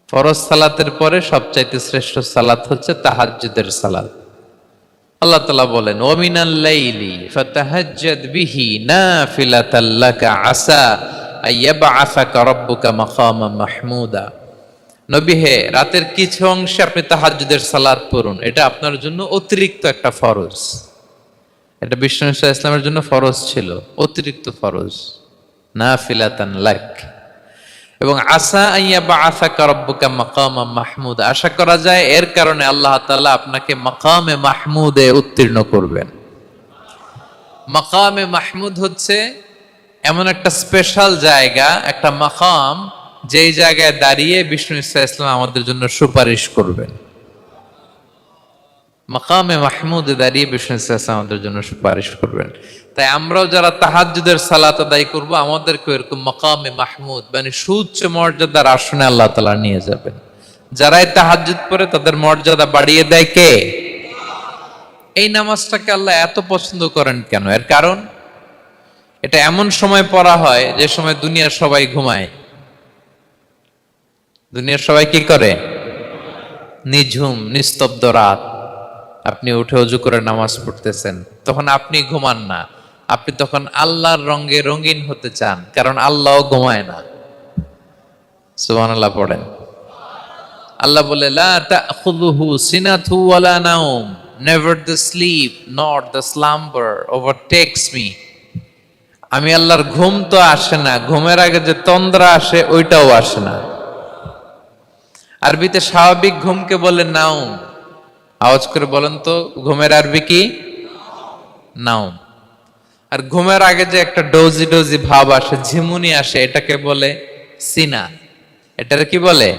ফরজ সালাতের পরে সবচাইতে শ্রেষ্ঠ সালাত হচ্ছে তাহাজ্জুদের সালাত। আল্লাহ তাআলা বলেন, ওয়া মিনাল লাইলি ফাতাহাজ্জাদ বিহি নাফিলাতাল লাকা আসা আইয়াবআসাকা রাব্বুকা মাকামান মাহমুদা। নবী হে, রাতের কিছু অংশে আপনি তাহাজ্জুদের সালাত পড়ুন, এটা আপনার জন্য অতিরিক্ত একটা ফরজ। এটা বিষ্ণু সাল্লাল্লাহু ইসলামের জন্য ফরজ ছিল, অতিরিক্ত ফরজ, নাফিলাতান লাক। এবং আসা আইয়াবআসাকা রাব্বুকা মাকামান মাহমুদা, আশা করা যায় এর কারণে আল্লাহ তাআলা আপনাকে মাকামে মাহমুদে উত্তীর্ণ করবেন। মাকামে মাহমুদ হচ্ছে এমন একটা স্পেশাল জায়গা, একটা মাকাম, যেই জায়গায় দাঁড়িয়ে বিষ্ণু ইসলাম আমাদের জন্য সুপারিশ করবেন। মাকামে মাহমুদে দাঁড়িয়ে বিষ্ণু ইসলাম আমাদের জন্য সুপারিশ করবেন। তাই আমরাও যারা তাহাজ্জুদের সালাত আদায় করব, আমাদেরকে এরকম মাকামে মাহমুদ মানে সুউচ্চ মর্যাদার আসনে আল্লাহ তাআলা নিয়ে যাবেন। যারাই তাহাজ্জুদ পড়ে তাদের মর্যাদা বাড়িয়ে দেয় কে? এই নামাজটাকে আল্লাহ এত পছন্দ করেন কেন? এর কারণ, এটা এমন সময় পড়া হয় যে সময় দুনিয়ার সবাই ঘুমায়। দুনিয়ার সবাই কি করে? নিঝুম নিস্তব্ধ রাত, আপনি উঠে ওযু করে নামাজ পড়তেছেন, তখন আপনি ঘুমান না, আপনি তখন আল্লাহর রঙে রঙিন হতে চান, কারণ আল্লাহও ঘুমায় না। সুবহানাল্লাহ পড়েন। আল্লাহ বলে, লা তাখুযুহু সিনাতু ওয়ালা নাওম, never the sleep not the slumber overtakes me. আমি আল্লাহর ঘুম তো আসে না, ঘুমের আগে যে তন্দ্রা আসে ওইটাও আসে না। আরবিতে স্বাভাবিক ঘুমকে বলে নাওম। আওয়াজ করে বলেন তো, ঘুমের আরবি কি? নাওম। আর ঘুমের আগে যে একটা ডোজি ডোজি ভাব আসে, ঝিমুনি আসে, এটাকে বলে সিনা। এটার কি বলে?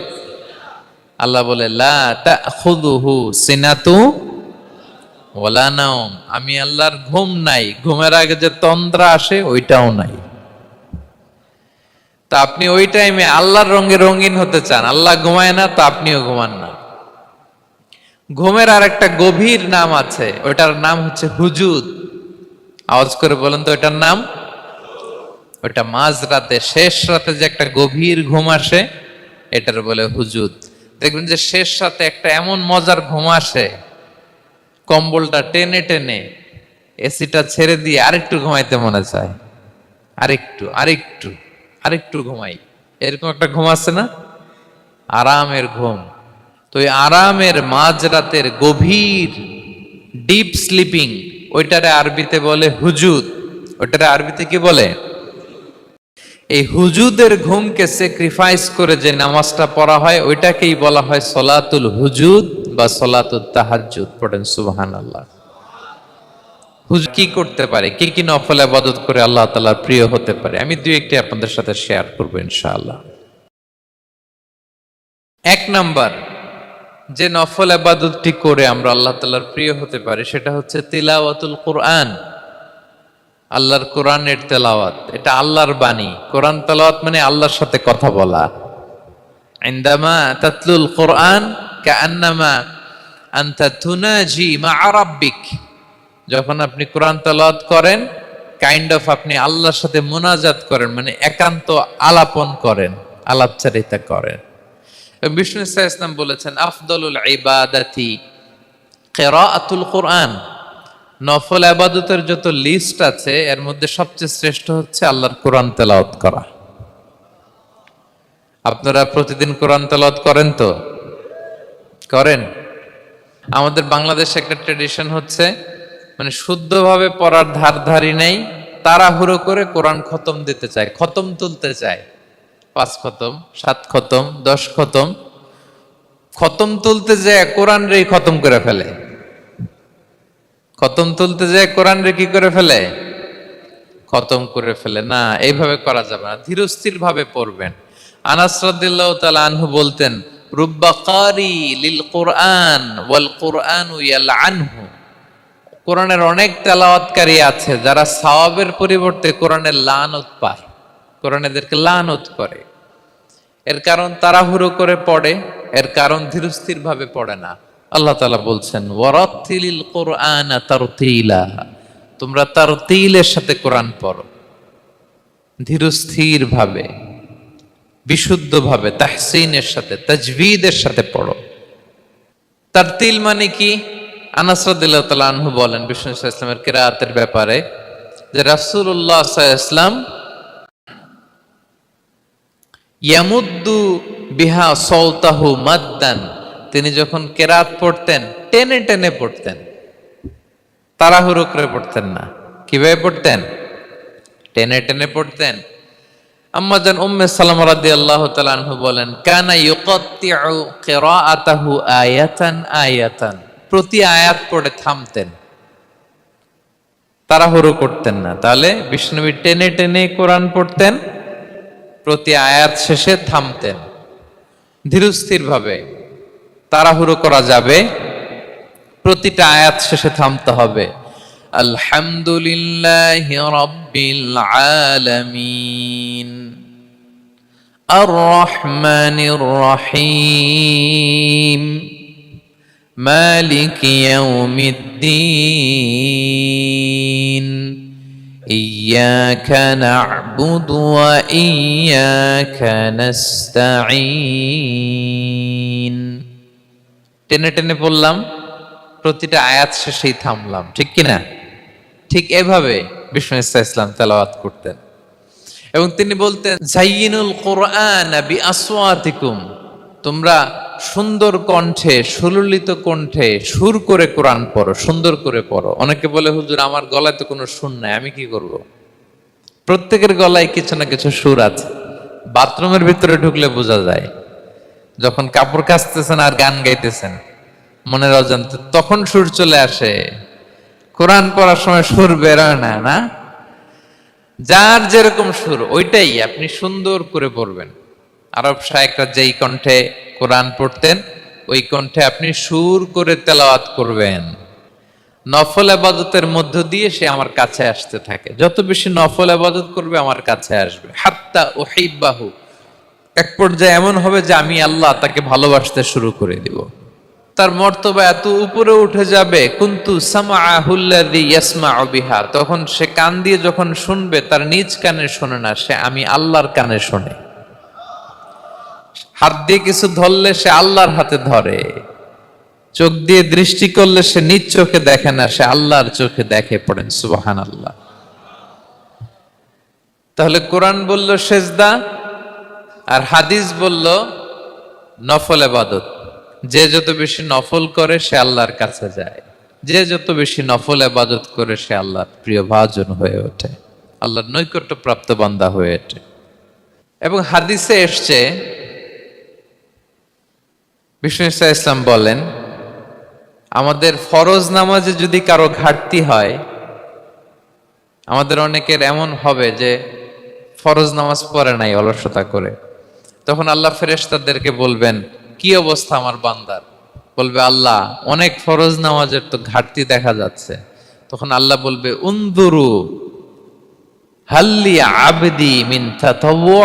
আল্লাহ বলে, লা তাখুযুহু সিনাতু ওয়ালা নাওম, আমি আল্লাহর ঘুম নাই, ঘুমের আগে যে তন্দ্রা আসে ওইটাও নাই। তা আপনি ওই টাইমে আল্লাহর রঙে রঙিন হতে চান, আল্লাহ ঘুমায় না, তো আপনিও ঘুমান না। ঘুমের আর একটা গভীর নাম আছে, ওইটার নাম হচ্ছে হুজুদ। আওয়াজ করে বলেন তো, ওইটার নাম? ওইটা মাঝ রাতে, শেষ রাতে যে একটা গভীর ঘুম আসে, এটার বলে হুজুদ। দেখবেন যে শেষ রাতে একটা এমন মজার ঘুম আসে, কম্বলটা টেনে টেনে এসিটা ছেড়ে দিয়ে আরেকটু ঘুমাইতে মনে চায়, আরেকটু আরেকটু আরেকটু ঘুমাই, এরকম একটা ঘুম আছে না? আরামের ঘুম। তো এই আরামের মাঝরাতের গভীর ডিপ স্লিপিং, ওইটারে আরবিতে বলে হুজুদ। ওইটারে আরবিতে কি বলে? এই হুজুদের ঘুমকে স্যাক্রিফাইস করে যে নামাজটা পড়া হয়, ওইটাকেই বলা হয় সলাতুল হুজুদ বা সলাতুত তাহাজ্জুদ। পড়েন সুবহানাল্লাহ। হুজুদ কি করতে পারে, কি কি নফল ইবাদত করে আল্লাহ তাআলার প্রিয় হতে পারে, আমি দুই একটি আপনাদের সাথে শেয়ার করব ইনশাআল্লাহ। এক নাম্বার যে নফল ইবাদতটি করে আমরা আল্লাহ তাআলার প্রিয় হতে পারি, সেটা হচ্ছে তিলাওয়াতুল কোরআন। আল্লাহর কোরআনের তেলাওয়াত, এটা আল্লাহর বাণী। কোরআন তেলাওয়াত মানে আল্লাহর সাথে কথা বলা। ইনদামা তাতলুল কোরআন কাআন্নামা আনতা তুনাজি মা রাব্বিক, যখন আপনি কোরআন তেলাওয়াত করেন, কাইন্ড অফ আপনি আল্লাহর সাথে মুনাজাত করেন, মানে একান্ত আলাপন করেন, আলাপচারিতা করেন। বিষ্ণু ইসলাম বলেছেন, আফদলুল ইবাদাতি কিরাআতুল কোরআন। নফল ইবাদতের যত লিস্ট আছে, এর মধ্যে সবচেয়ে শ্রেষ্ঠ হচ্ছে আল্লাহর কোরআন তেলাওয়াত করা। আপনারা প্রতিদিন কোরআন তেলাওয়াত করেন তো? করেন? আমাদের বাংলাদেশে একটা ট্র্যাডিশন হচ্ছে, মানে শুদ্ধভাবে পড়ার ধারধারি নেই, তাড়াহুড়ো করে কোরআন খতম দিতে চায়, খতম তুলতে চায়। 5 খতম, 7 খতম, 10 খতম। খতম তুলতে যায় কোরআন রে খতম করে ফেলে। খতম তুলতে যায় কোরআন রে কি করে ফেলে? খতম করে ফেলে। না, এইভাবে করা যাবে না, ধীরস্থির ভাবে পড়বেন। আনাস রাদিয়াল্লাহু তাআলা আনহু বলতেন, রুব্বা কারি লিল কোরআন ওয়াল কোরআনু ইয়ালআনহু। কোরআনের অনেক তেলাওয়াতকারী আছে যারা সওয়াবের পরিবর্তে কোরআনের লানত পায়, কোরআন এদেরকে লানত করে। এর কারণ তাড়াহুড়ো করে পড়ে, এর কারণ ধীরস্থির ভাবে পড়ে না। আল্লাহ তাআলা বলছেন, ওয়ারাত্তিলিল কোরআনা তারতিলা, তোমরা তারতিলের সাথে কোরআন পড়ো, ধীরস্থির ভাবে, বিশুদ্ধভাবে তাহসিনের সাথে, তাজবিদের সাথে পড়ো। তারতিল মানে কি? আনাস রাদিয়াল্লাহু তাআলা আনহু বলেন বিষ্ণু সাল্লাল্লাহু আলাইহি ওয়াসাল্লামের কিরাআতের ব্যাপারে যে রাসূলুল্লাহ সাল্লাল্লাহু আলাইহি ওয়াসাল্লাম ইয়ামুদ্দু বিহা সাওতাহু মাদ্দান, তিনি যখন কিরাত পড়তেন টেনে টেনে পড়তেন, তাড়াহুড়ো করে পড়তেন না। কিভাবে পড়তেন? টেনে টেনে পড়তেন। আম্মা জান উম্মে সালামা রাদিয়াল্লাহু তাআলা আনহা বলেন কানা ইউকাত্তিউ কিরাআতাহু আয়াতান আয়াতান, প্রতি আয়াত পড়ে থামতেন, তাড়াহুড়ো করতেন না। তাহলে বিষ্ণুনবী টেনে টেনে কোরআন পড়তেন, প্রতি আয়াত শেষে থামতেন। ধীরস্থির ভাবে, তাড়াহুড়ো করা যাবে, প্রতিটা আয়াত শেষে থামতে হবে। আলহামদুলিল্লাহি রাব্বিল আলামিন আর রহমানির রহিম মালিকি ইয়াউমিদ্দিন ইয়্যাকা না'বুদু ওয়া ইয়্যাকা নাস্তাঈন। টেনে টেনে বললাম, প্রতিটা আয়াত শেষেই থামলাম, ঠিক কিনা? ঠিক এভাবে বিষ্ণু ইসলাম তেলাওয়াত করতেন। এবং তিনি বলতেন জাইয়িনুল কুরআন বিআসওয়াতিকুম, তোমরা সুন্দর কণ্ঠে, সুললিত কণ্ঠে সুর করে কোরআন পড়ো, সুন্দর করে পড়ো। অনেকে বলে হুজুর আমার গলায় তো কোনো সুর নাই, আমি কি করব? প্রত্যেকের গলায় কিছু না কিছু সুর আছে। বাথরুমের ভিতরে ঢুকলে বোঝা যায়, যখন কাপড় কাচতেছেন আর গান গাইতেছেন মনের অজান্তে, তখন সুর চলে আসে। কোরআন পড়ার সময় সুর বেরোয় না, না? যার যেরকম সুর ওইটাই আপনি সুন্দর করে পড়বেন। আরব শায়েখরা যেই কণ্ঠে কোরআন পড়তেন ওই কণ্ঠে আপনি সুর করে তেলাওয়াত করবেন। নফল ইবাদতের মধ্য দিয়ে সে আমার কাছে আসতে থাকে, যত বেশি নফল ইবাদত করবে আমার কাছে আসবে। হাত্তা উহিব্বাহু, এক পর্যায়ে এমন হবে যে আমি আল্লাহ তাকে ভালোবাসতে শুরু করে দিব। তার মর্তবা এত উপরে উঠে যাবে, কুনতু সামাআহুল্লাযী ইয়াসমাউ বিহা, তখন সে কান দিয়ে যখন শুনবে তার নিজ কানে শোনে না, সে আমি আল্লাহর কানে শোনে। হাত দিয়ে কিছু ধরলে সে আল্লাহর হাতে ধরে, চোখ দিয়ে দৃষ্টি করলে সে নিজ চোখে দেখে না, সে আল্লাহর চোখে দেখে। পড়েন সুবহানাল্লাহ। তাহলে কোরআন বলল সেজদা, আর হাদিস বলল নফল ইবাদত। যে যত বেশি নফল করে সে আল্লাহর কাছে যায়, যে যত বেশি নফল ইবাদত করে সে আল্লাহর প্রিয় ভাজন হয়ে ওঠে, আল্লাহর নৈকট্য প্রাপ্ত বান্দা হয়ে ওঠে। এবং হাদিসে এসছে বিষ্ণু ইসলাম বলেন আমাদের ফরজ নামাজে যদি কারো ঘাটতি হয়, আমাদের অনেকের এমন হবে যে ফরজ নামাজ পড়ে নাই অলসতা করে, তখন আল্লাহ ফেরেশতাদেরকে বলবেন কি অবস্থা আমার বান্দার? বলবে আল্লাহ অনেক ফরজ নামাজের তো ঘাটতি দেখা যাচ্ছে। তখন আল্লাহ বলবে উনদুরু হাল্লি আবদি মিন তাতাওয়ু,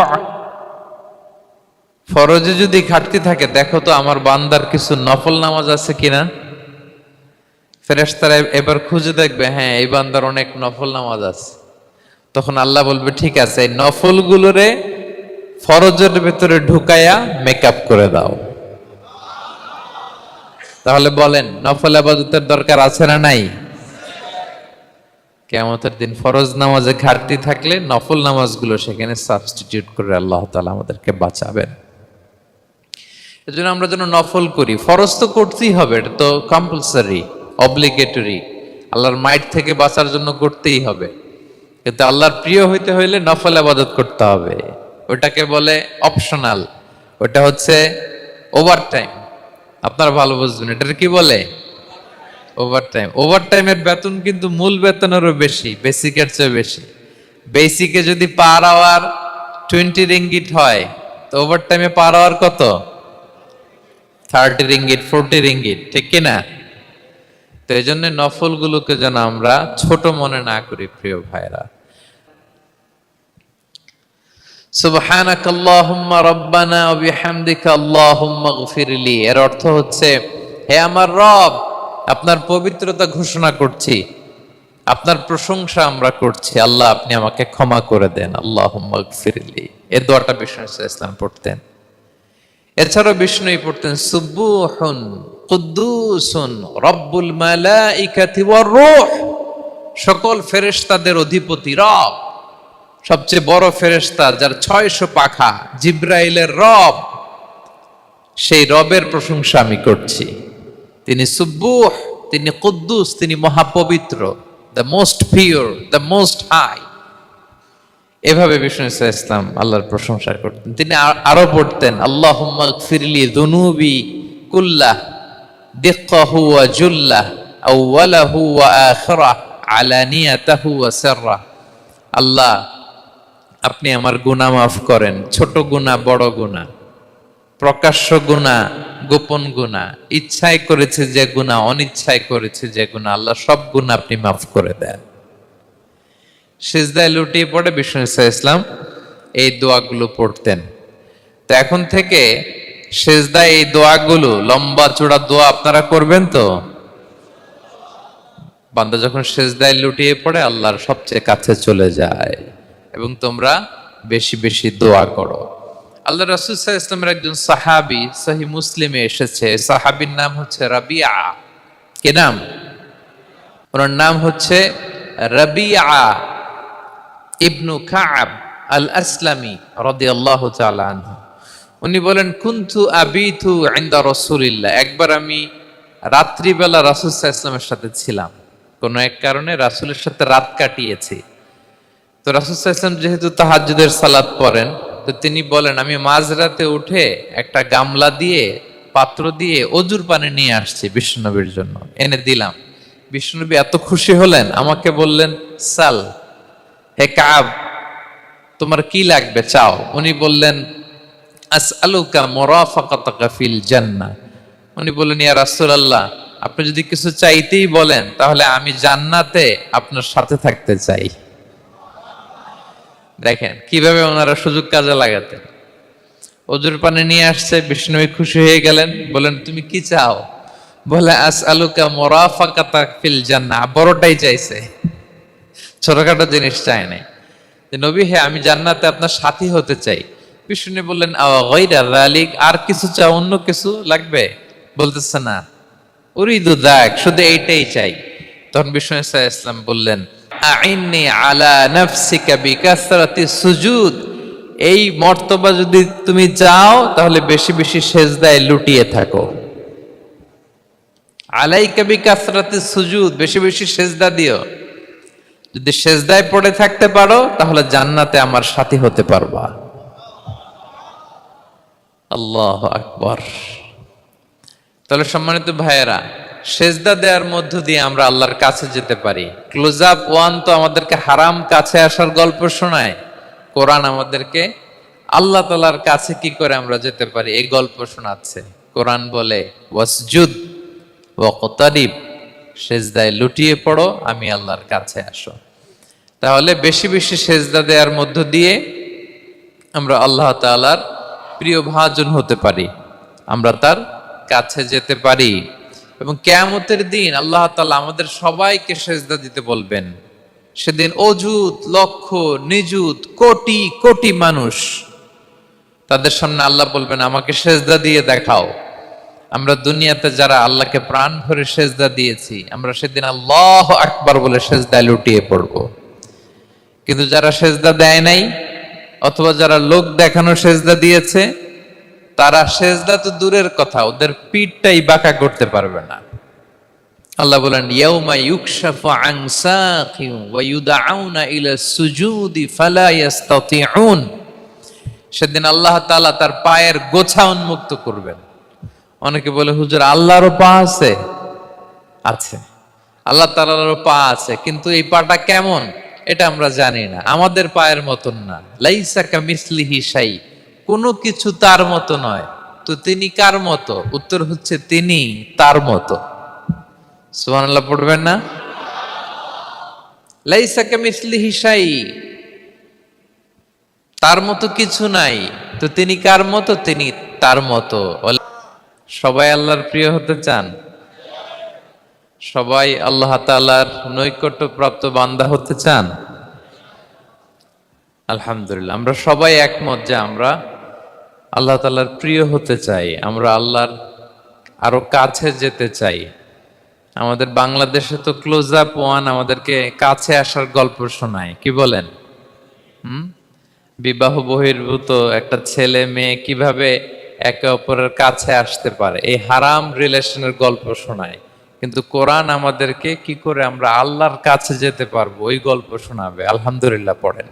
ফরজে যদি ঘাটতি থাকে দেখো তো আমার বান্দার কিছু নফল নামাজ আছে কিনা। ফেরেশতারা এবার খুঁজে দেখবে, হ্যাঁ এই বান্দার অনেক নফল নামাজ আছে। তখন আল্লাহ বলবে ঠিক আছে, এই নফল গুলোরে ফরজের ভেতরে ঢুকায়া মেকআপ করে দাও। তাহলে বলেন নফল ইবাদতের দরকার আছে না নাই? কিয়ামতের দিন ফরজ নামাজে ঘাটতি থাকলে নফল নামাজগুলো সেখানে সাবস্টিটিউট করে আল্লাহ তাআলা আমাদেরকে বাঁচাবেন। এজন্য আমরা যেন নফল করি। ফরজ তো করতেই হবে, এটা তো কম্পালসারি, অব্লিগেটরি, আল্লাহর মাইট থেকে বাঁচার জন্য করতেই হবে। কিন্তু আল্লাহর প্রিয় হইতে হইলে নফল ইবাদত করতে হবে। ওটাকে বলে অপশনাল, ওটা হচ্ছে ওভারটাইম। আপনারা ভালো বুঝবেন, এটার কি বলে? ওভারটাইম। ওভারটাইমের বেতন কিন্তু মূল বেতনেরও বেশি, বেসিকের চেয়ে বেশি। বেসিকে যদি পার আওয়ার 20 রিঙ্গিট হয়, তো ওভারটাইমে পার আওয়ার কত? 30 রিঙ্গিট, 40 রিঙ্গিট, ঠিক কিনা? তো এই জন্য নফল গুলোকে যেন আমরা ছোট মনে না করি প্রিয় ভাইরা। সুবহানাক আল্লাহুম্মা রাব্বানা ওয়া বিহামদিকা আল্লাহুম্মা গফিরলি, এর অর্থ হচ্ছে হে আমার রব, আপনার পবিত্রতা ঘোষণা করছি, আপনার প্রশংসা আমরা করছি, আল্লাহ আপনি আমাকে ক্ষমা করে দেন, আল্লাহুম্মা গফিরলি। এই দোয়াটা বিষ্ণু ইসলাম পড়তেন। এছাড়াও বিষ্ণুই পড়তেন সুবুহুন কুদ্দুসুন রব্বুল মালাইকাতি ওয়ার রূহ, সকল ফেরেশতাদের অধিপতি রব, সবচেয়ে বড় ফেরেশতা যার 600 পাখা, জিব্রাইলের রব, সেই রবের প্রশংসা আমি করছি। তিনি সুবুহ, তিনি কুদ্দুস, তিনি মহাপবিত্র, the most pure, the most high. এভাবে বিষ্ণু ইসলাম আল্লাহর প্রশংসা করতেন। তিনি আরো পড়তেন আল্লাহুম্মা গফিরলি যুনুবি কুল্লাহ দিক্কাহু ওয়া জুল্লাহ আউওয়ালাহু ওয়া আখিরাহ আলানিয়াতাহু ওয়া সিররাহ। আল্লাহ আপনি আমার গুনাহ মাফ করেন, ছোট গুনাহ, বড় গুনাহ, প্রকাশ্য গুনাহ, গোপন গুনাহ, ইচ্ছায় করেছে যে গুনাহ, অনিচ্ছায় করেছে যে গুনাহ, আল্লাহ সব গুনাহ আপনি মাফ করে দেন। সিজদায় লুটিয়ে পড়ে বিষ্ণু ইসলাম এই দোয়াগুলো পড়তেন। তো এখন থেকে সিজদায় এই দোয়াগুলো, লম্বা চূড়া দোয়া আপনারা করবেন তো? বান্দা যখন সিজদায় লুটিয়ে পড়ে আল্লাহর সবচেয়ে কাছে চলে যায়। এবং তোমরা বেশি বেশি দোয়া করো। আল্লাহ রাসূল সাল্লাল্লাহু আলাইহি ওয়াসাল্লামের একজন সাহাবী সহিহ মুসলিমে এসেছে, সাহাবীর নাম হচ্ছে রাবিয়া। কি নাম? ওনার নাম হচ্ছে রাবিয়া ইবনু কাব আল আসলামি রাদিয়াল্লাহু তাআলা আনহু। উনি বলেন কুনতু আবিতু ইনদা রাসূলিল্লাহ, একবার আমি রাত্রিবেলা রাসূল সাল্লাল্লাহু আলাইহি ওয়াসাল্লামের সাথে ছিলাম, কোন এক কারণে রাসূলের সাথে রাত কাটিয়েছি। তো রাসূল সাল্লাল্লাহু আলাইহি ওয়াসাল্লাম যেহেতু তাহাজ্জুদের সালাত পড়েন, তো তিনি বলেন আমি মাঝরাতে উঠে একটা গামলা দিয়ে, পাত্র দিয়ে অজুর পানি নিয়ে আসছি বিশ্বনবীর জন্য, এনে দিলাম। বিশ্বনবী এত খুশি হলেন, আমাকে বললেন সাল, হে কাব তোমার কি লাগবে চাও। উনি বললেন আসআলুকা মুরাফাকাতাকা ফিল জান্নাহ। উনি বললেন ইয়া রাসূলুল্লাহ, আপনি যদি কিছু চাইতেই বলেন তাহলে আমি জান্নাতে আপনার সাথে থাকতে চাই। দেখেন কিভাবে ওনারা সুযোগ কাজে লাগাতেন। অজুর পানি নিয়ে আসছে, বিষ্ণু খুশি হয়ে গেলেন, বলেন তুমি কি চাও? বলে আসআলুকা মুরাফাকাতাকা ফিল জান্নাহ, বড়টাই চাইছে, ছোটখাটো জিনিস চায় নাই। যে নবী হে আমি জান্নাতে আপনার সাথী হতে চাই। বিষ্ণু বললেন গায়রা যালিক, আর কিছু চাও, অন্য কিছু লাগবে? বলতেছে না, উরিদু যাক, শুধু এইটাই চাই। তখন বিষ্ণু ইসলাম বললেন আইন্নি আলা নাফসিকা বিকাসরাতি সুজুদ, এই মর্তবা যদি তুমি চাও তাহলে বেশি বেশি সেজদায় লুটিয়ে থাকো। আলাইকা বিকাসরাতি সুজুদ, বেশি বেশি সেজদা দিও। যদি সেজদায় পড়ে থাকতে পারো তাহলে জান্নাতে আমার সাথী হতে পারবা। আল্লাহু আকবার। তাহলে সম্মানিত ভাইয়েরা, সেজদা দেওয়ার মধ্য দিয়ে আমরা আল্লাহর কাছে যেতে পারি। ক্লোজ আপ ওয়ান তো আমাদেরকে হারাম কাছে আসার গল্প শোনায়, কোরআন আমাদেরকে আল্লাহ তাআলার কাছে কি করে আমরা যেতে পারি এই গল্প শোনাচ্ছে। কোরআন বলে ওয়াসজুদ ওয়াকতারিব, সেজদায় লুটিয়ে পড়ো, আমি আল্লাহর কাছে আসো। তাহলে বেশি বেশি সেজদা দেওয়ার মধ্য দিয়ে আমরা আল্লাহ তাআলার প্রিয় ভাজন হতে পারি, আমরা তার কাছে যেতে পারি। এবং কিয়ামতের দিন আল্লাহ তাআলা আমাদের সবাইকে সেজদা দিতে বলবেন। সেদিন অযুত লক্ষ নিযুত কোটি কোটি মানুষ, তাদের সামনে আল্লাহ বলবেন আমাকে সেজদা দিয়ে দেখাও। আমরা দুনিয়াতে যারা আল্লাহকে প্রাণ ভরে সেজদা দিয়েছি, আমরা সেদিন আল্লাহু আকবার বলে সেজদায় লুটিয়ে পড়ব। কিন্তু যারা সেজদা দেয় নাই, অথবা যারা লোক দেখানো সেজদা দিয়েছে, তারা সেজদা তো দূরের কথা, ওদের পিঠটাই বাঁকা করতে পারবে না। আল্লাহ বলেন ইয়াউমা ইউকশাফু আন সাকিন ওয়া ইউদআউনা ইলা সুজুদি ফালা ইস্তাতিউন, সেদিন আল্লাহ তাআলা তার পায়ের গোছা উন্মুক্ত করবেন। অনেকে বলে হুজুর আল্লাহরও পা আছে? আছে, আল্লাহ তাআলারও পা আছে, কিন্তু এই পাটা কেমন এটা আমরা জানি না, আমাদের পায়ের মতন না। লাইসা কামিসলিহি শাই, কোনো কিছু তার মতো নয়। তো তিনি কার মতো? উত্তর হচ্ছে তিনি তার মতো। সুবহানাল্লাহ পড়বেন না? লাইসা কামিসলিহি শাই, তার মতো কিছু নাই। তো তিনি কার মতো? তিনি তার মতো। সবাই আল্লাহর প্রিয় হতে চান? সবাই আল্লাহ তাআলার নৈকট্যপ্রাপ্ত বান্দা হতে চান? আলহামদুলিল্লাহ, আমরা সবাই একমত যে আমরা আল্লাহ তাআলার প্রিয় হতে চাই, আমরা আল্লাহর আরো কাছে যেতে চাই। আমাদের বাংলাদেশে তো ক্লোজ আপ ওয়ান আমাদেরকে কাছে আসার গল্প শোনায়, কি বলেন? বিবাহ বহির্ভূত একটা ছেলে মেয়ে কিভাবে একে অপরের কাছে আসতে পারে, এই হারাম রিলেশনের গল্প শোনায়। কিন্তু কোরআন আমাদেরকে কি করে আমরা আল্লাহর কাছে যেতে পারবো ওই গল্প শোনাবে। আলহামদুলিল্লাহ পড়েন।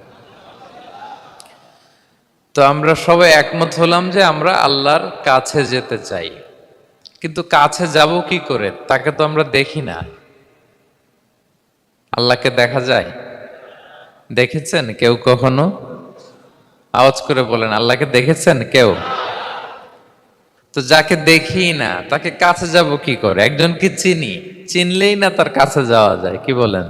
তো আমরা সবাই একমত হলাম যে আমরা আল্লাহর কাছে যেতে চাই, কিন্তু কাছে যাব কি করে? তাকে তো আমরা দেখি না। আল্লাহকে দেখা যায়? দেখেছেন কেউ কখনো? আওয়াজ করে বলেন, আল্লাহকে দেখেছেন কেউ? তো যাকে দেখি না তাকে কাছে যাব কি করে? একজনকে চিনি, চিনলেই না তার কাছে যাওয়া যায়, কি বলেন?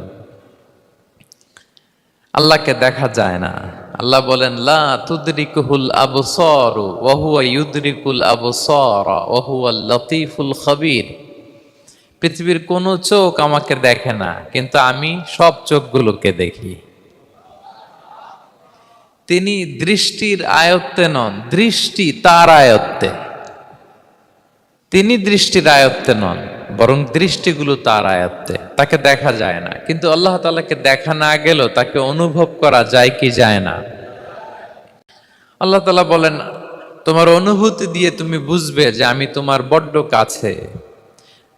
আল্লাহকে দেখা যায় না। আল্লাহ বলেন, লা তুদরিকুহুল আবসারু ওয়া হুয়া ইউদরিকুল আবসারা ওয়া হুয়াল লতীফুল খবীর। পৃথিবীর কোন চোখ আমাকে দেখে না, কিন্তু আমি সব চোখগুলোকে দেখি। তিনি দৃষ্টির আয়ত্তে নন, দৃষ্টি তার আয়ত্তে। তিনি দৃষ্টির আয়ত্তে নন, বরং দৃষ্টিগুলো তার আয়ত্তে। তাকে দেখা যায় না, কিন্তু আল্লাহ তাআলাকে দেখা না গেলেও তাকে অনুভব করা যায় কি যায় না? আল্লাহ তাআলা বলেন, তোমার অনুভূতি দিয়ে তুমি বুঝবে যে আমি তোমার বড্ড কাছে।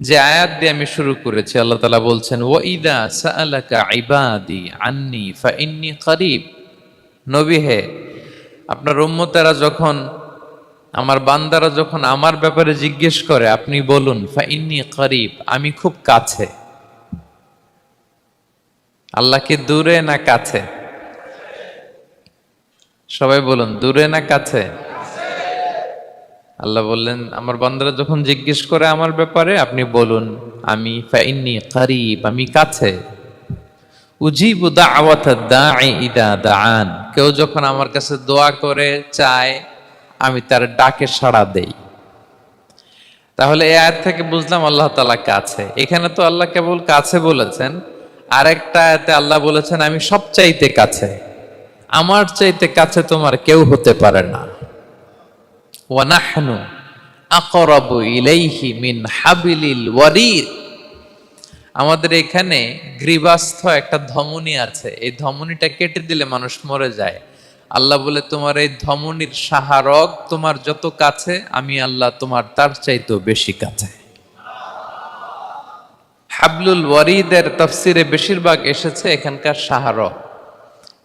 যে আয়াত দিয়ে আমি শুরু করেছি, আল্লাহ তাআলা বলছেন, ওয়া ইযা সাআলাকা ইবাদি আন্নী ফাইন্নী করিব। নবী হে, আপনার উম্মতেরা যখন, আমার বান্দারা যখন আমার ব্যাপারে জিজ্ঞেস করে, আপনি বলুন ফাইন্নী করিব, আমি খুব কাছে। আল্লাহ কি দূরে না কাছে? সবাই বলুন, দূরে না কাছে? আল্লাহ বললেন, আমার বান্দারা যখন জিজ্ঞেস করে আমার ব্যাপারে, আপনি বলুন আমি ফাইন্নী করিব, আমি কাছে। উজিবু দাওয়াতাদ দাঈ ইদা দাআন, কেউ যখন আমার কাছে দোয়া করে চায়, আমি তার ডাকে সাড়া দেই। তাহলে এই আয়াত থেকে বুঝলাম আল্লাহ তাআলা কাছে। এখানে তো আল্লাহ কেবল কাছে বলেছেন, আরেকটা আয়াতে আল্লাহ বলেছেন আমি সবচাইতে কাছে, আমার চাইতে কাছে তোমার কেউ হতে পারে না। ওয়া নাহনু আকরাবু ইলাইহি মিন হাবিলিল ওয়ারিদ। আমাদের এখানে গ্রীবাস্থ একটা ধমনী আছে, এই ধমনীটা কেটে দিলে মানুষ মরে যায়। আল্লাহ বলে, তোমার এই ধমনীর সাহারক তোমার যত কাছে, আমি আল্লাহ তোমার তার চাইতেও বেশি কাছে। হাবলুল ওয়ারিদের তাফসিরে বেশিরভাগ এসেছে এখানকার সাহারক।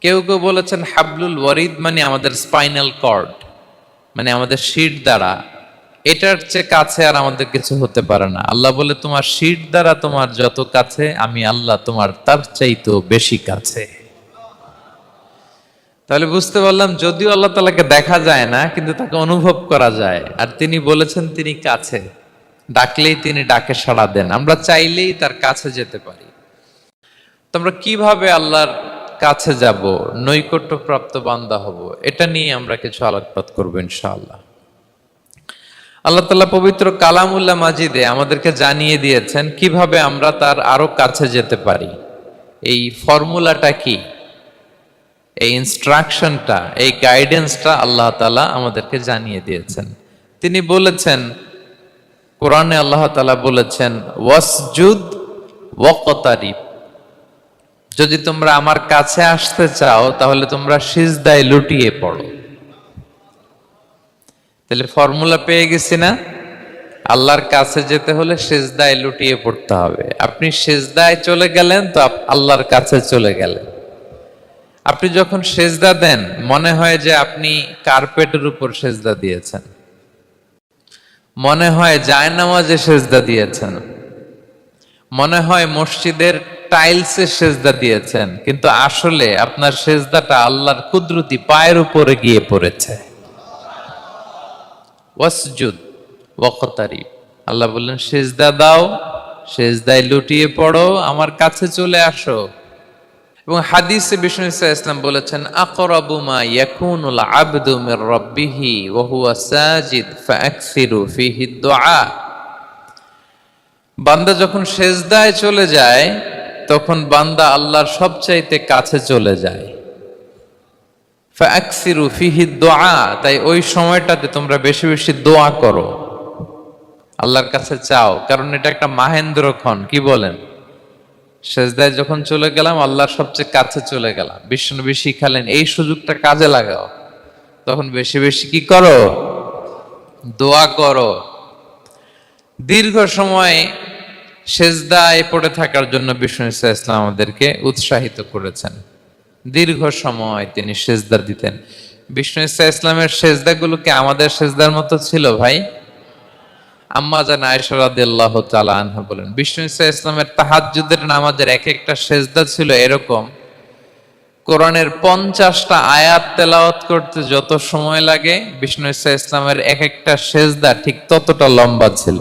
কেউ কেউ বলেছেন হাবলুল ওয়ারিদ মানে আমাদের স্পাইনাল কর্ড, মানে আমাদের শির দ্বারা। এটার চেয়ে কাছে আর আমাদের কিছু হতে পারে না। আল্লাহ বলে, তোমার শির দ্বারা তোমার যত কাছে, আমি আল্লাহ তোমার তার চাইতেও বেশি কাছে। তাহলে বুঝতে পারলাম, যদিও আল্লাহ তাআলাকে দেখা যায় না, কিন্তু তাকে অনুভব করা যায়। আর তিনি বলেছেন তিনি কাছে, ডাকলেই তিনি ডাকে সাড়া দেন। আমরা চাইলেই তার কাছে যেতে পারি। তোমরা কিভাবে আল্লাহর কাছে যাব, নৈকট্যপ্রাপ্ত বান্দা হব, এটা নিয়ে আমরা কিছু আলোকপাত করবো ইনশাআল্লাহ। আল্লাহ তাআলা পবিত্র কালামুল্লাহ মাজিদে আমাদেরকে জানিয়ে দিয়েছেন কিভাবে আমরা তার আরো কাছে যেতে পারি। এই ফর্মুলাটা কি, এই ইনস্ট্রাকশনটা, এই গাইডেন্সটা আল্লাহ তাআলা আমাদেরকে জানিয়ে দিয়েছেন। তিনি বলেছেন, কোরআনে আল্লাহ তাআলা বলেছেন, ওয়াসজুদ ওয়াকতারিব, যদি তোমরা আমার কাছে আসতে চাও তাহলে তোমরা সিজদায় লুটিয়ে পড়ো। তাহলে ফর্মুলা পেয়ে গেছি না? আল্লাহর কাছে যেতে হলে সিজদায় লুটিয়ে পড়তে হবে। আপনি সিজদায় চলে গেলেন তো আল্লাহর কাছে চলে গেলেন। আপনি যখন সিজদা দেন, মনে হয় যে আপনি কার্পেটের উপর সিজদা দিয়েছেন, মনে হয় জায়নামাজে সিজদা দিয়েছেন, মনে হয় মসজিদের টাইলসে সিজদা দিয়েছেন, কিন্তু আসলে আপনার সিজদাটা আল্লাহর কুদরতি পায়ের উপরে গিয়ে পড়েছে। ওয়াসজুদ ওয়াকতারিব, আল্লাহ বললেন সিজদা দাও, সিজদায় লুটিয়ে পড়ো, আমার কাছে চলে আসো। এবং হাদিসে বিষ্ণু ইসলাম বলেছেন, আকরাবু মা ইয়াকুনুল আবদু মির রাব্বিহি ওয়া হুয়া সাজিদ ফাআকসিরু ফিহি দুআ। বান্দা যখন সেজদায় চলে যায় তখন বান্দা আল্লাহর সবচাইতে কাছে চলে যায়। ফাকসিরু ফিহি দুআ, তাই ওই সময়টাতে তোমরা বেশি বেশি দোয়া করো, আল্লাহর কাছে চাও, কারণ এটা একটা মাহেন্দ্রক্ষণ। কি বলেন? সেজদায় যখন চলে গেলাম আল্লাহর সবচেয়ে কাছে চলে গেলাম, বিষ্ণুনবী শিখালেন এই সুযোগটা কাজে লাগাও, তখন বেশি বেশি কি করো? দোয়া করো। দীর্ঘ সময় সেজদায় পড়ে থাকার জন্য বিষ্ণু ইসা ইসলাম আমাদেরকে উৎসাহিত করেছেন। দীর্ঘ সময় তিনি সেজদা দিতেন। বিষ্ণু ইসা ইসলামের সেজদাগুলোকে আমাদের সেজদার মতো ছিল ভাই? আম্মা জান আয়েশা রাদিয়াল্লাহু তাআলা আনহা বলেন, বিষ্ণু ইসা ইসলামের তাহাজ্জুদের নামাজের এক একটা সেজদা ছিল এরকম, কোরআনের 50টা আয়াত তেলাওয়াত করতে যত সময় লাগে বিষ্ণু ইসা ইসলামের এক একটা সেজদা ঠিক ততটা লম্বা ছিল।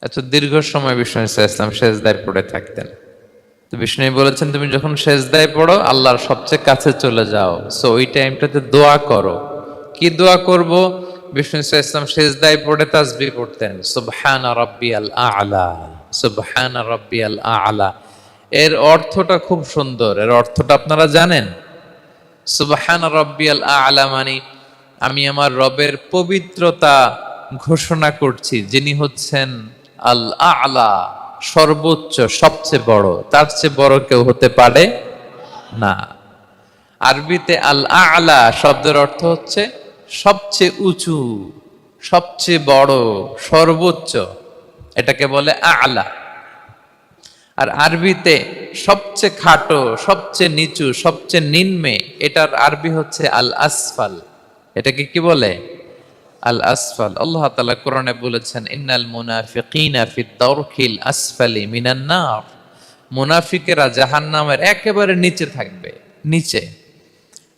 এত দীর্ঘ সময় বিষ্ণু ইসা ইসলাম সেজদায় পড়ে থাকতেন। তো বিষ্ণু বলেছেন তুমি যখন সেজদায় পড়ো আল্লাহর সবচেয়ে কাছে চলে যাও, সো ওই টাইমটাতে দোয়া করো। কি দোয়া করব? বিষ্ণু ইসা ইসলাম সেজদায় পড়ে তাসবিহ পড়তেন, সুবহানা রাব্বিয়াল আ'লা, সুবহানা রাব্বিয়াল আ'লা। এর অর্থটা খুব সুন্দর। এর অর্থটা আপনারা জানেন? সুবহানা রাব্বিয়াল আ'লা মানে আমি আমার রবের পবিত্রতা ঘোষণা করছি, যিনি হচ্ছেন আল আ'লা, সর্বোচ্চ, সবচেয়ে বড়, তার চেয়ে বড় কেউ হতে পারে না। আরবিতে আল আ'লা শব্দের অর্থ হচ্ছে সবচেয়ে উঁচু, সবচেয়ে বড়, সর্বোচ্চ, এটাকে বলে আ'লা। আর আরবিতে সবচেয়ে খাটো, সবচেয়ে নিচু, সবচেয়ে নিম্নে, এটার আরবি হচ্ছে আল আসফাল। এটাকে কি বলে? আল আসফাল। আল্লাহ তাআলা কোরআনে বলেছেন, ইন্নাল মুনাফিকিনা ফিদ দারকিল আসফালি মিনান নার, মুনাফিকেরা জাহান্নামের একেবারে নিচে থাকবে, নিচে।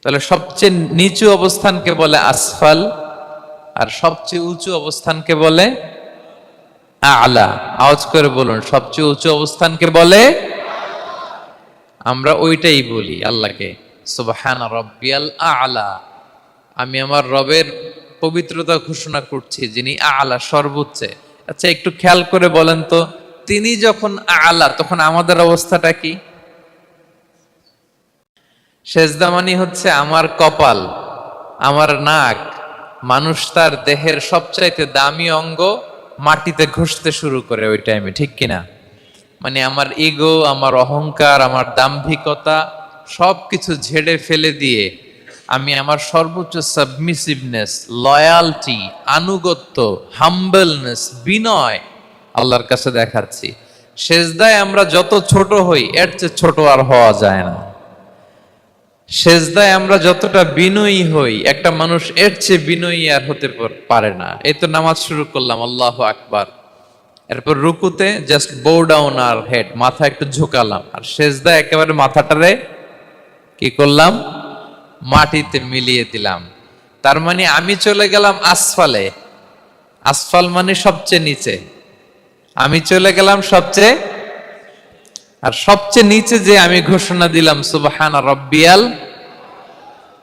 তাহলে সবচেয়ে নিচু অবস্থানকে বলে আসফাল, আর সবচেয়ে উঁচু অবস্থানকে বলে আ'লা। আওয়াজ করে বলুন, সবচেয়ে উঁচু অবস্থানকে বলে। আমরা ওইটাই বলি আল্লাহকে, সুবহানা রাব্বিয়াল আ'লা, আমি আমার রবের পবিত্রতা ঘোষণা করছি, যিনি আ'লা, সর্বোচ্চ। আচ্ছা একটু খেয়াল করে বলেন তো, তিনি যখন আ'লা তখন আমাদের অবস্থাটা কি? সেজদা মানে হচ্ছে আমার কপাল, আমার নাক। মানুষ তার দেহের সবচাইতে দামি অঙ্গ মাটিতে ঘষতে শুরু করে ওই টাইমে, ঠিক কিনা? মানে আমার ইগো, আমার অহংকার, আমার দাম্ভিকতা সবকিছু ঝেড়ে ফেলে দিয়ে আমি আমার সর্বোচ্চ সাবমিসিভনেস, লয়ালটি, আনুগত্য, হাম্বলনেস, বিনয় আল্লাহর কাছে দেখাচ্ছি। সেজদায় আমরা যত ছোট হই এর চেয়ে ছোট আর হওয়া যায় না। সেজদায় আমরা যতটা বিনয়ী হই একটা মানুষ এর চেয়ে বিনয়ী আর হতে পারে না। এই তো নামাজ শুরু করলাম, আল্লাহু আকবার, এরপর রুকুতে জাস্ট বো ডাউন আর হেড, মাথা একটু ঝুঁকালাম, আর সেজদায় একেবারে মাথাটারে কি করলাম? মাটিতে মিলিয়ে দিলাম। তার মানে আমি চলে গেলাম আসফালে। আসফাল মানে সবচেয়ে নিচে, আমি চলে গেলাম সবচেয়ে, আর সবচেয়ে নিচে যে আমি ঘোষণা দিলাম সুবহানা রাব্বিয়াল,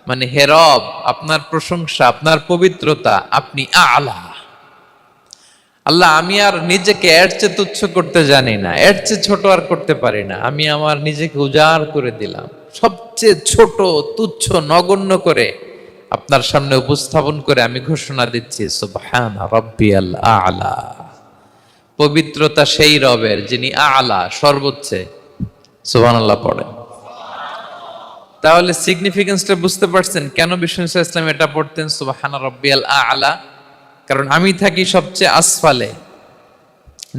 মানে হে রব, আপনার প্রশংসা, আপনার পবিত্রতা, আপনি আ'লা। আল্লাহ, আমি আর নিজেকে এর চেয়ে তুচ্ছ করতে জানি না, এর চেয়ে ছোট আর করতে পারি না। আমি আমার নিজেকে উজাড় করে দিলাম, সবচেয়ে ছোট, তুচ্ছ, নগণ্য করে আপনার সামনে উপস্থাপন করে আমি ঘোষণা দিচ্ছি সুবহানা রাব্বিয়াল আ'লা। পবিত্রতা সেই রবের যিনি আ'লা, সর্বোচ্চ। সুবহানাল্লাহ পড়েন। তাহলে সিগনিফিকেন্সটা বুঝতে পারছেন কেন বিষ্ণু ইসলাম এটা পড়তেন, সুবহানা রাব্বিয়াল আ'লা? কারণ আমি থাকি সবচেয়ে আসফালে,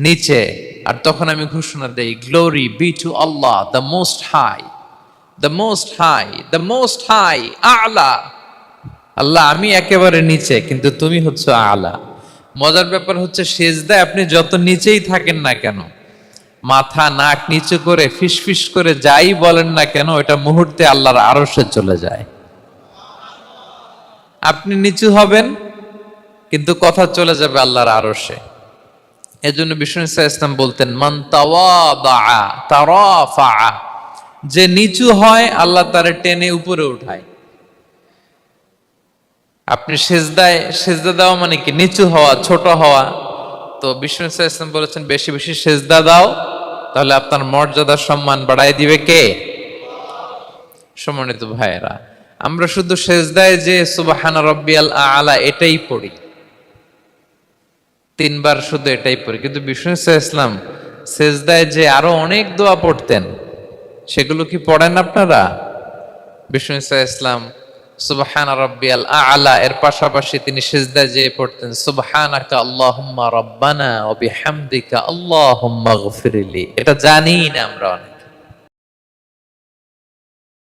নিচে, আর তখন আমি ঘোষণা দেই, glory be to Allah the most high, the most high, the most high, আ'লা। আল্লাহ, আমি একেবারে নিচে, কিন্তু তুমি হচ্ছে আ'লা। মজার ব্যাপার হচ্ছে সেজদায় আপনি যত নিচেই থাকেন না কেন, মাথা নাক নিচু করে ফিসফিস করে যাই বলেন না কেন, ওটা মুহূর্তে আল্লাহর আরশে চলে যায়। আপনি নিচু হবেন কিন্তু কথা চলে যাবে আল্লাহর আরশে। এজন্য বিষ্ণু ইসলাম বলতেন, মান তাওয়াদা তারাফা, যে নিচু হয় আল্লাহ তারে টেনে উপরে উঠায়। আপনি সেজদা দেওয়া মানে কি? নিচু হওয়া, ছোট হওয়া। তো তো বিষ্ণু ইসলাম বলেছেন বেশি বেশি সেজদা দাও, তাহলে আপনার মর্যাদা সম্মান বাড়াই দিবে কে? সম্মানিত ভাইয়েরা, আমরা শুধু সেজদায় যে সুবহান রাব্বিয়াল আলা এটাই পড়ি, 3 বার শুধু এটাই পড়ি, কিন্তু বিষ্ণু ইসলাম সেজদায় যে আরো অনেক দোয়া পড়তেন, সেগুলো কি পড়েন আপনারা? বিষ্ণু ইসলাম সুবহান রাব্বিয়াল আলা এর পাশাপাশি তিনি সিজদায় যে পড়তেন সুবহানাকা আল্লাহুম্মা রাব্বানা ওয়া বিহামদিকা আল্লাহুম্মা গফিরলি। এটা জানি না আমরা অনেক।